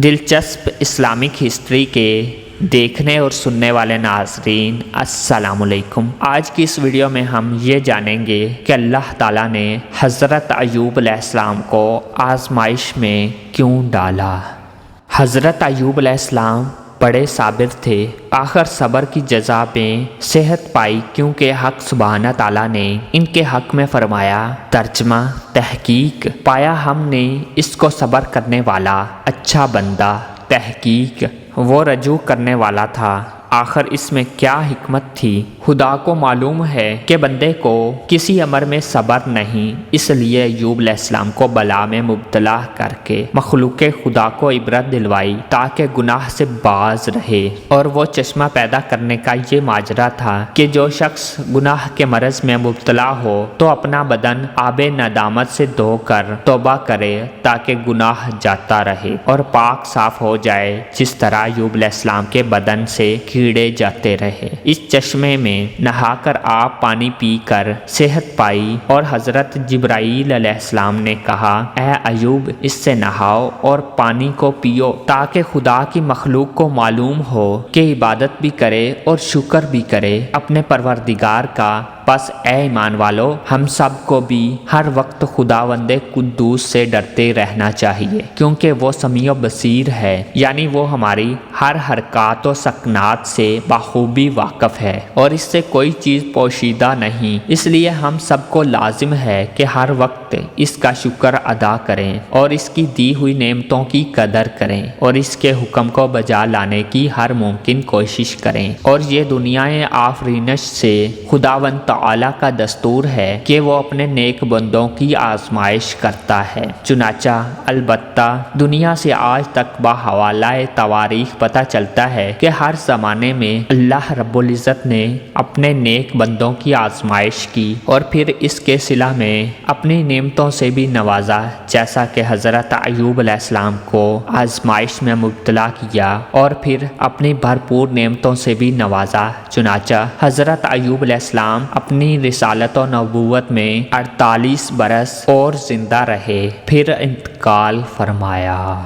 دلچسپ Islamic history کے دیکھنے اور سننے والے ناظرین السلام علیکم۔ آج کی اس ویڈیو میں ہم یہ جانیں گے کہ اللہ تعالیٰ نے حضرت ایوب علیہ السلام کو آزمائش میں کیوں ڈالا۔ حضرت ایوب علیہ السلام بڑے صابر تھے، آخر صبر کی جزا میں صحت پائی کیونکہ حق سبحانہ تعالیٰ نے ان کے حق میں فرمایا۔ ترجمہ تحقیق پایا ہم نے اس کو صبر کرنے والا اچھا بندہ۔ تحقیق وہ رجوع کرنے والا تھا۔ آخر اس میں کیا حکمت تھی؟ خدا کو معلوم ہے کہ بندے کو کسی امر میں صبر نہیں، اس لیے ایوب علیہ السلام کو بلا میں مبتلا کر کے مخلوق خدا کو عبرت دلوائی تاکہ گناہ سے باز رہے۔ اور وہ چشمہ پیدا کرنے کا یہ ماجرا تھا کہ جو شخص گناہ کے مرض میں مبتلا ہو تو اپنا بدن آب ندامت سے دھو کر توبہ کرے تاکہ گناہ جاتا رہے اور پاک صاف ہو جائے، جس طرح ایوب علیہ السلام کے بدن سے کیڑے جاتے رہے۔ اس چشمے میں نہا کر آپ پانی پی کر صحت پائی اور حضرت جبرائیل علیہ السلام نے کہا، اے ایوب اس سے نہاؤ اور پانی کو پیو تاکہ خدا کی مخلوق کو معلوم ہو کہ عبادت بھی کرے اور شکر بھی کرے اپنے پروردگار کا۔ پس اے ایمان والو، ہم سب کو بھی ہر وقت خداوند قدوس سے ڈرتے رہنا چاہیے کیونکہ وہ سمیع و بصیر ہے، یعنی وہ ہماری ہر حرکات و سکنات سے بخوبی واقف ہے اور اس سے کوئی چیز پوشیدہ نہیں۔ اس لیے ہم سب کو لازم ہے کہ ہر وقت اس کا شکر ادا کریں اور اس کی دی ہوئی نعمتوں کی قدر کریں اور اس کے حکم کو بجا لانے کی ہر ممکن کوشش کریں۔ اور یہ دنیا آفرینش سے خداوند تعالیٰ کا دستور ہے کہ وہ اپنے نیک بندوں کی آزمائش کرتا ہے۔ چنانچہ البتہ دنیا سے آج تک بحوالہ تواریخ پتہ چلتا ہے کہ ہر زمانے میں اللہ رب العزت نے اپنے نیک بندوں کی آزمائش کی اور پھر اس کے صلہ میں اپنی نعمتوں سے بھی نوازا، جیسا کہ حضرت ایوب علیہ السلام کو آزمائش میں مبتلا کیا اور پھر اپنی بھرپور نعمتوں سے بھی نوازا۔ چنانچہ حضرت ایوب علیہ السلام اپنی رسالت و نبوت میں 48 برس اور زندہ رہے، پھر انتقال فرمایا۔